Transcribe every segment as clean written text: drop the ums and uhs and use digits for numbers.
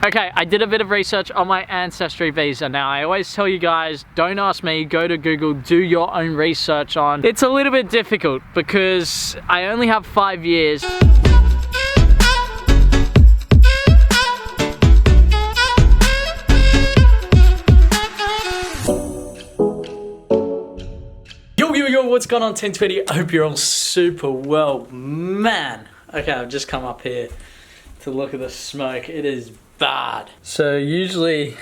Okay, I did a bit of research on my ancestry visa. Now, I always tell you guys, don't ask me, go to Google, do your own research on. It's a little bit difficult because I only have 5 years. Yo, what's going on, Team Twitty? I hope you're all super well, man. Okay, I've just come up here to look at the smoke. It is bad. So usually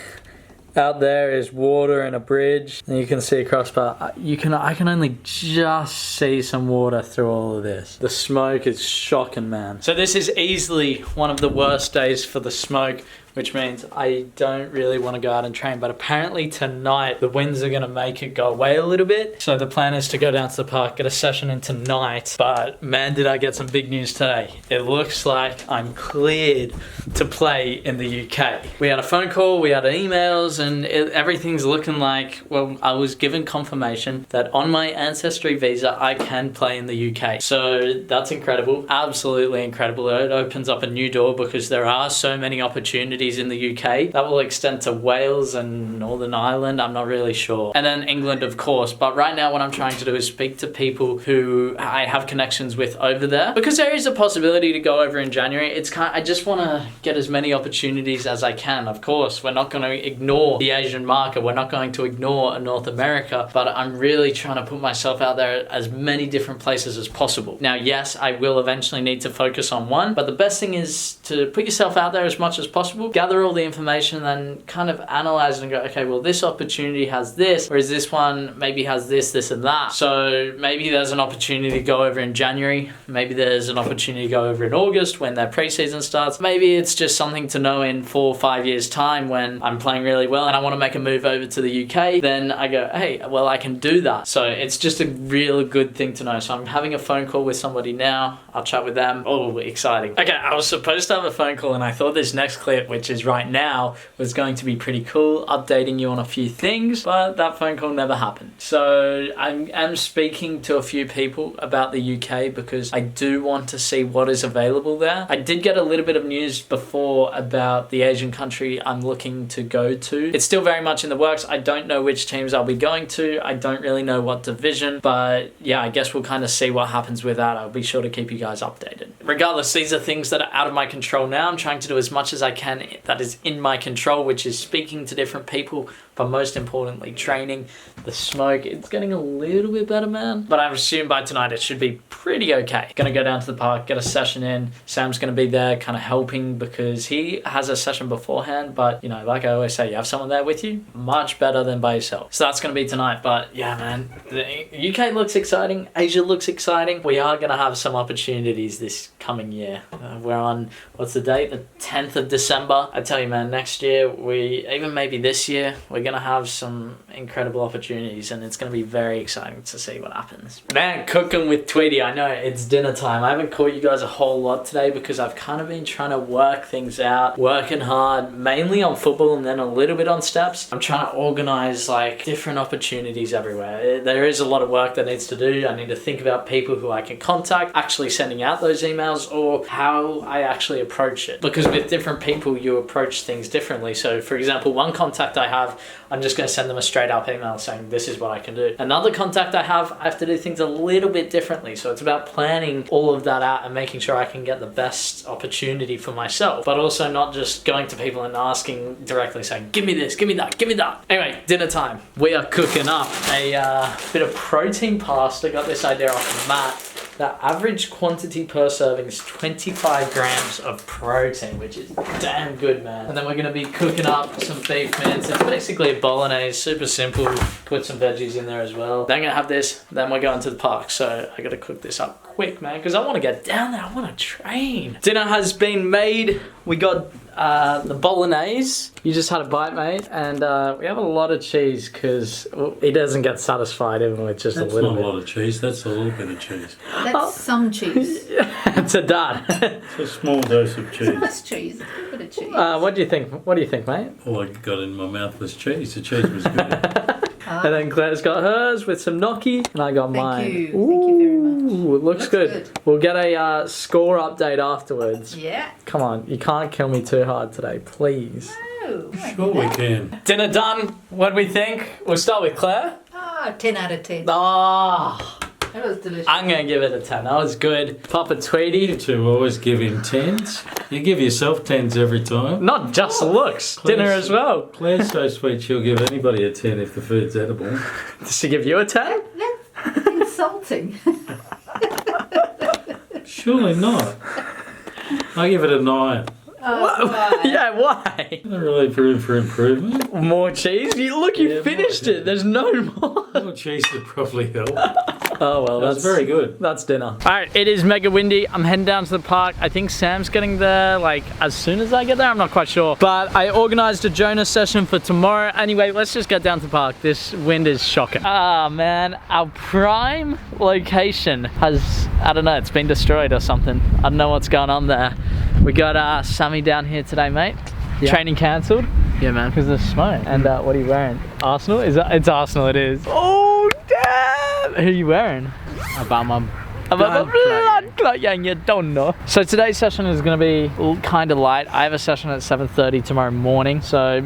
out there is water and a bridge, and you can see across, but I can only just see some water through all of this. The smoke is shocking, man. So this is easily one of the worst days for the smoke, which means I don't really want to go out and train. But apparently tonight, the winds are going to make it go away a little bit. So the plan is to go down to the park, get a session in tonight. But man, did I get some big news today. It looks like I'm cleared to play in the UK. We had a phone call, we had emails, and everything's looking like, well, I was given confirmation that on my ancestry visa, I can play in the UK. So that's incredible, absolutely incredible. It opens up a new door because there are so many opportunities in the UK that will extend to Wales and Northern Ireland. I'm not really sure. And then England, of course. But right now what I'm trying to do is speak to people who I have connections with over there, because there is a possibility to go over in January. I just want to get as many opportunities as I can. Of course, we're not going to ignore the Asian market. We're not going to ignore North America, but I'm really trying to put myself out there as many different places as possible. Now, yes, I will eventually need to focus on one, but the best thing is to put yourself out there as much as possible, gather all the information, then kind of analyze and go, okay, well, this opportunity has this, whereas this one maybe has this, this, and that. So maybe there's an opportunity to go over in January. Maybe there's an opportunity to go over in August when their preseason starts. Maybe it's just something to know in 4 or 5 years' time when I'm playing really well and I want to make a move over to the UK. Then I go, hey, well, I can do that. So it's just a really good thing to know. So I'm having a phone call with somebody now. I'll chat with them. Oh, exciting. Okay, I was supposed to have a phone call, and I thought this next clip, which is right now, was going to be pretty cool, updating you on a few things, but that phone call never happened. So I'm speaking to a few people about the UK because I do want to see what is available there. I did get a little bit of news before about the Asian country I'm looking to go to. It's still very much in the works. I don't know which teams I'll be going to. I don't really know what division, but yeah, I guess we'll kind of see what happens with that. I'll be sure to keep you guys updated. Regardless, these are things that are out of my control now. I'm trying to do as much as I can that is in my control, which is speaking to different people, but most importantly, training. The smoke, it's getting a little bit better, man. But I assume by tonight it should be pretty okay. Gonna go down to the park, get a session in. Sam's gonna be there kind of helping because he has a session beforehand, but you know, like I always say, you have someone there with you, much better than by yourself. So that's gonna be tonight, but yeah, man, the UK looks exciting, Asia looks exciting. We are gonna have some opportunities this coming year. We're on, what's the date? The 10th of December. I tell you, man, next year, even maybe this year, we're gonna have some incredible opportunities, and it's gonna be very exciting to see what happens. Man, cooking with Tweety. I know it's dinner time. I haven't caught you guys a whole lot today because I've kind of been trying to work things out, working hard, mainly on football and then a little bit on Stepzz. I'm trying to organize like different opportunities everywhere. There is a lot of work that needs to do. I need to think about people who I can contact, actually sending out those emails, or how I actually approach it. Because with different people, you approach things differently. So for example, one contact I have, I'm just going to send them a straight up email saying this is what I can do. Another contact I have to do things a little bit differently. So it's about planning all of that out and making sure I can get the best opportunity for myself, but also not just going to people and asking directly, saying give me this, give me that, give me that. Anyway, dinner time. We are cooking up a bit of protein pasta. Got this idea off Matt. The average quantity per serving is 25 grams of protein, which is damn good, man. And then we're gonna be cooking up some beef mince. It's basically a bolognese, super simple. Put some veggies in there as well. Then I'm gonna have this, then we're going to the park. So I gotta cook this up quick, man, because I wanna get down there, I wanna train. Dinner has been made. We got the bolognese. You just had a bite, mate, and we have a lot of cheese because he doesn't get satisfied even with just a little bit. That's not a lot of cheese, that's a little bit of cheese. That's some cheese. It's a dad. It's a small dose of cheese. That's cheese. A bit of cheese. What do you think? What do you think, mate? All I got in my mouth was cheese. The cheese was good. And then Claire's got hers with some gnocchi, and I got mine. Thank you very much. Ooh, it looks good. good. We'll get a score update afterwards. Yeah. Come on, you can't kill me too hard today, please. No. Sure we can. Dinner done. What do we think? We'll start with Claire. 10 out of 10. Ah, That was delicious. I'm gonna give it a 10. That was good. Papa Tweety. You two always give him 10s. You give yourself 10s every time. Not just looks, dinner as well. Claire's so sweet she'll give anybody a 10 if the food's edible. Does she give you a 10? That's insulting. Surely not. I give it a 9. Why? Yeah, why? Not really room for improvement. More cheese? You Yeah, finished more, it. There's no more. More cheese would probably help. Oh well, That's very good. That's dinner. All right, it is mega windy. I'm heading down to the park. I think Sam's getting there like as soon as I get there. I'm not quite sure. But I organized a Jonah session for tomorrow. Anyway, let's just get down to the park. This wind is shocking. Ah man, our prime location has, I don't know, it's been destroyed or something. I don't know what's going on there. We got Sammy down here today, mate. Yeah. Training cancelled. Yeah, man. Because of smoke. And what are you wearing? Arsenal? It's Arsenal, it is. Oh, damn! Who are you wearing? About my Blood clot, yeah, you don't know. So today's session is going to be kind of light. I have a session at 7:30 tomorrow morning. So,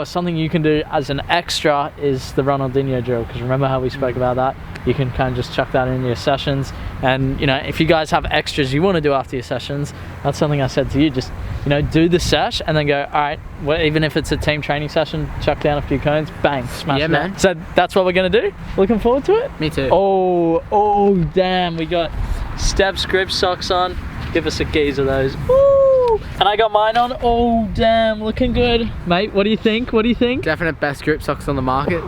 something you can do as an extra is the Ronaldinho drill. Because remember how we spoke about that? You can kind of just chuck that in your sessions. And, you know, if you guys have extras you want to do after your sessions, that's something I said to you. Just, you know, do the sesh and then go, all right, well, even if it's a team training session, chuck down a few cones, bang, smash it man. out. So that's what we're going to do. Looking forward to it. Me too. Oh, damn. We got Stepzz grip socks on. Give us a gaze of those. Woo! And I got mine on. Oh, damn. Looking good. Mate, what do you think? What do you think? Definite best grip socks on the market.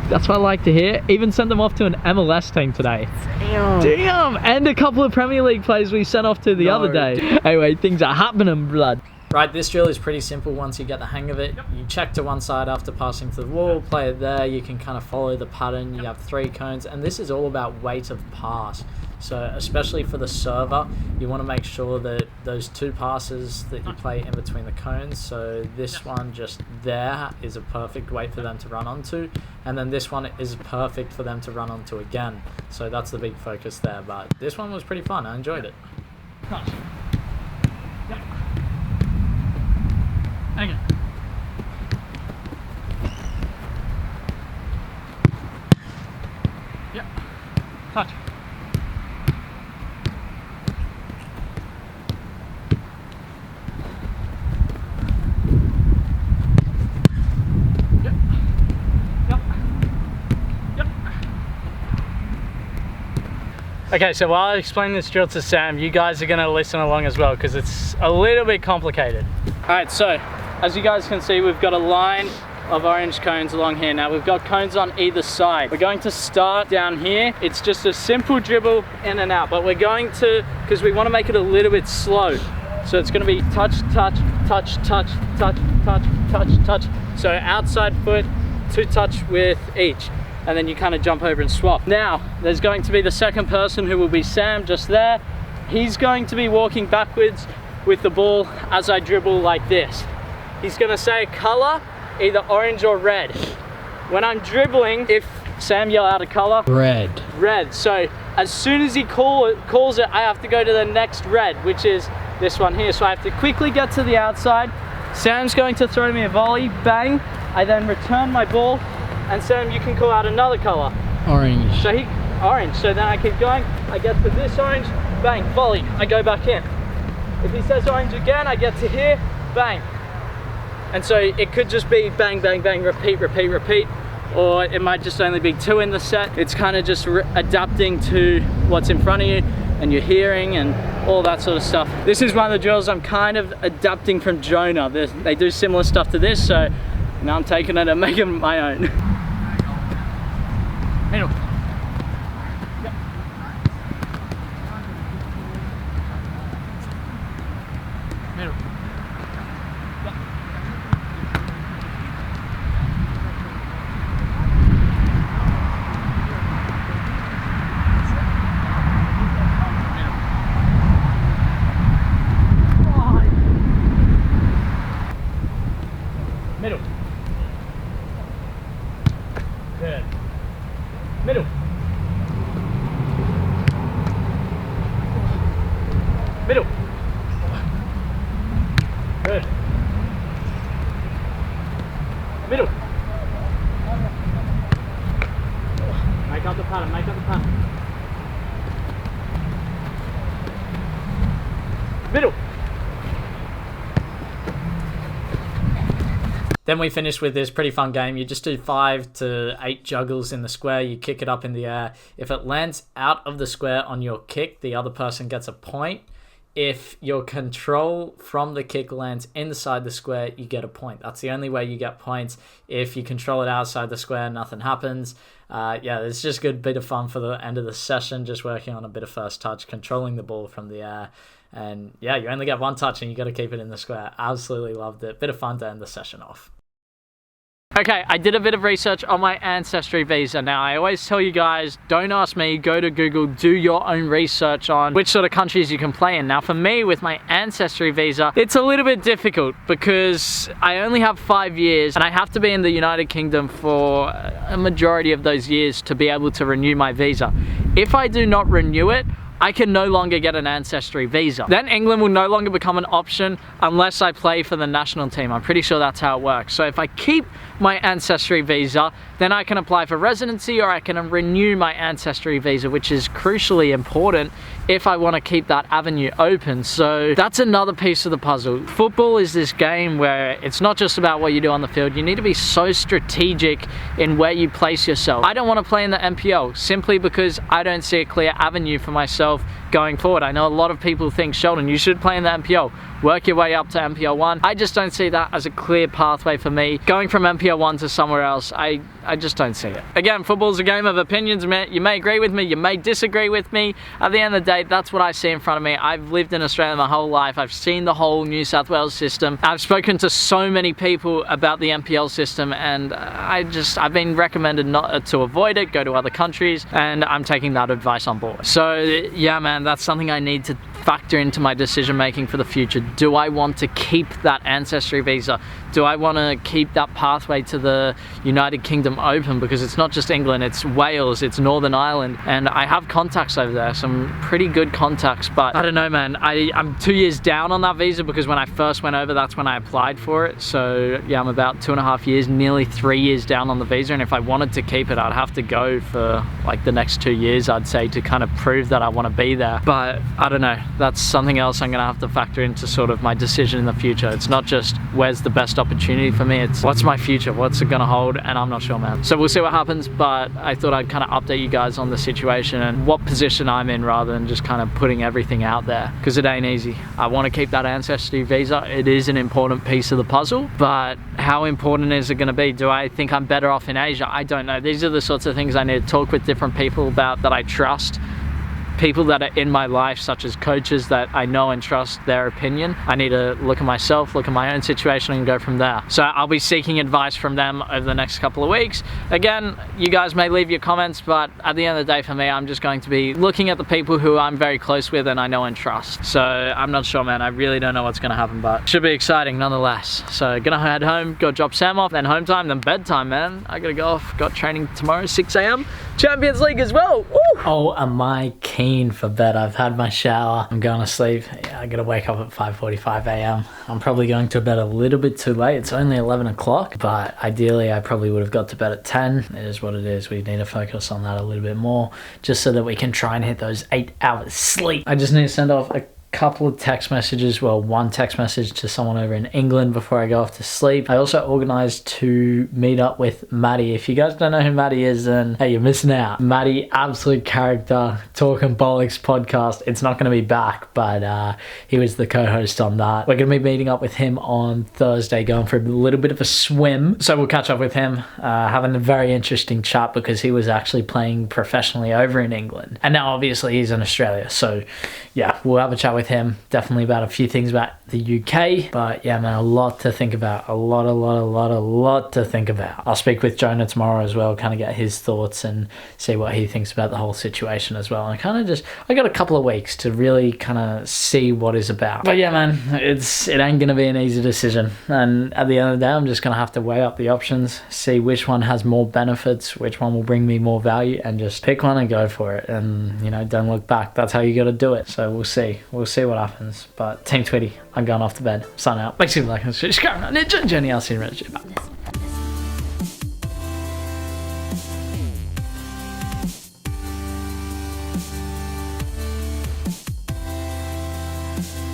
That's what I like to hear. Even sent them off to an MLS team today. Damn! And a couple of Premier League players we sent off to the other day. Anyway, things are happening, blood. Right, this drill is pretty simple once you get the hang of it. You check to one side after passing to the wall, play it there. You can kind of follow the pattern. You have 3 cones, and this is all about weight of pass. So especially for the server, you want to make sure that those 2 passes that you play in between the cones, so this one just there is a perfect weight for them to run onto, and then this one is perfect for them to run onto again. So that's the big focus there, but this one was pretty fun. I enjoyed it. Nice. Yep. Okay. Yep. Touch. Okay, so while I explain this drill to Sam, you guys are going to listen along as well because it's a little bit complicated. Alright, so as you guys can see, we've got a line of orange cones along here. Now we've got cones on either side. We're going to start down here. It's just a simple dribble in and out, but we're going to, because we want to make it a little bit slow. So it's going to be touch, touch, touch, touch, touch, touch, touch, touch. So outside foot, 2 touch with each. And then you kind of jump over and swap. Now, there's going to be the second person who will be Sam just there. He's going to be walking backwards with the ball as I dribble like this. He's gonna say color, either orange or red. When I'm dribbling, if Sam yell out a color, Red. Red. So as soon as he calls it, I have to go to the next red, which is this one here. So I have to quickly get to the outside. Sam's going to throw me a volley, bang. I then return my ball, and Sam, you can call out another color. Orange. So orange. So then I keep going. I get to this orange, bang, volley. I go back in. If he says orange again, I get to here, bang. And so it could just be bang, bang, bang, repeat, repeat, repeat. Or it might just only be 2 in the set. It's kind of just adapting to what's in front of you and your hearing and all that sort of stuff. This is one of the drills I'm kind of adapting from Jonah. They do similar stuff to this, so now I'm taking it and making it my own. Middle. Yep. Middle. Yep. Middle. Good. Middle. Middle. Make up the pattern, make up the pattern. Middle. Then we finish with this pretty fun game. You just do 5 to 8 juggles in the square. You kick it up in the air. If it lands out of the square on your kick, the other person gets a point. If your control from the kick lands inside the square, you get a point. That's the only way you get points. If you control it outside the square, nothing happens. Yeah, it's just a good bit of fun for the end of the session, just working on a bit of first touch, controlling the ball from the air. And yeah, you only get 1 touch and you got to keep it in the square. Absolutely loved it. Bit of fun to end the session off. Okay, I did a bit of research on my ancestry visa. Now, I always tell you guys, don't ask me, go to Google, do your own research on which sort of countries you can play in. Now, for me, with my ancestry visa, it's a little bit difficult because I only have 5 years and I have to be in the United Kingdom for a majority of those years to be able to renew my visa. If I do not renew it, I can no longer get an ancestry visa. Then England will no longer become an option unless I play for the national team. I'm pretty sure that's how it works. So if I keep my ancestry visa, then I can apply for residency or I can renew my ancestry visa, which is crucially important if I want to keep that avenue open. So that's another piece of the puzzle. Football is this game where it's not just about what you do on the field. You need to be so strategic in where you place yourself. I don't want to play in the MPL simply because I don't see a clear avenue for myself going forward. I know a lot of people think, Sheldon, you should play in the MPL. Work your way up to MPL 1. I just don't see that as a clear pathway for me. Going from MPL 1 to somewhere else, I just don't see it. Again, football's a game of opinions. You may agree with me, you may disagree with me. At the end of the day, that's what I see in front of me. I've lived in Australia my whole life. I've seen the whole New South Wales system. I've spoken to so many people about the MPL system and I've been recommended not to avoid it, go to other countries, and I'm taking that advice on board. So yeah, man, that's something I need to factor into my decision making for the future. Do I want to keep that ancestry visa? Do I want to keep that pathway to the United Kingdom open? Because it's not just England, it's Wales, it's Northern Ireland, and I have contacts over there, some pretty good contacts, but I don't know, man. I'm 2 years down on that visa because when I first went over, that's when I applied for it. So yeah, I'm about 2.5 years, nearly 3 years down on the visa, and if I wanted to keep it, I'd have to go for like the next 2 years, I'd say, to kind of prove that I want to be there. But I don't know, that's something else I'm gonna have to factor into sort of my decision in the future. It's not just where's the best opportunity for me, it's what's my future, what's it gonna hold, and I'm not sure, man. So we'll see what happens, but I thought I'd kind of update you guys on the situation and what position I'm in rather than just kind of putting everything out there, because it ain't easy. I want to keep that ancestry visa. It is an important piece of the puzzle, but how important is it going to be? Do I think I'm better off in Asia? I don't know. These are the sorts of things I need to talk with different people about that I trust. People that are in my life, such as coaches that I know and trust their opinion. I need to look at myself, look at my own situation and go from there. So I'll be seeking advice from them over the next couple of weeks. Again, you guys may leave your comments, but at the end of the day for me, I'm just going to be looking at the people who I'm very close with and I know and trust. So I'm not sure, man. I really don't know what's going to happen, but it should be exciting nonetheless. So gonna head home, go drop Sam off, then home time, then bedtime, man. I gotta go off, got training tomorrow, 6 AM. Champions League as well. Woo! Oh, am I keen for bed. I've had my shower, I'm going to sleep. Yeah, I gotta wake up at 5:45 AM. I'm probably going to bed a little bit too late. It's only 11 o'clock, but ideally I probably would have got to bed at 10. It is what it is. We need to focus on that a little bit more just so that we can try and hit those 8 hours sleep. I just need to send off a couple of text messages, well, one text message to someone over in England before I go off to sleep. I also organised to meet up with Maddie. If you guys don't know who Maddie is, then hey, you're missing out. Maddie, absolute character, Talking Bollocks podcast. It's not going to be back, but he was the co-host on that. We're going to be meeting up with him on Thursday, going for a little bit of a swim. So we'll catch up with him, having a very interesting chat because he was actually playing professionally over in England. And now obviously he's in Australia. So yeah, we'll have a chat with him, definitely about a few things about the UK, but yeah, man, a lot to think about, a lot to think about. I'll speak with Jonah tomorrow as well, kind of get his thoughts and see what he thinks about the whole situation as well. And I got a couple of weeks to really kind of see what it's about. But yeah, man, it ain't gonna be an easy decision, and at the end of the day, I'm just gonna have to weigh up the options, see which one has more benefits, which one will bring me more value, and just pick one and go for it, and you know, don't look back. That's how you got to do it. So we'll see what happens. But Team Twitty, I'm going off to bed. Sign out. Make sure you like and subscribe. Jenny, I'll see you in a minute. Bye. Bye.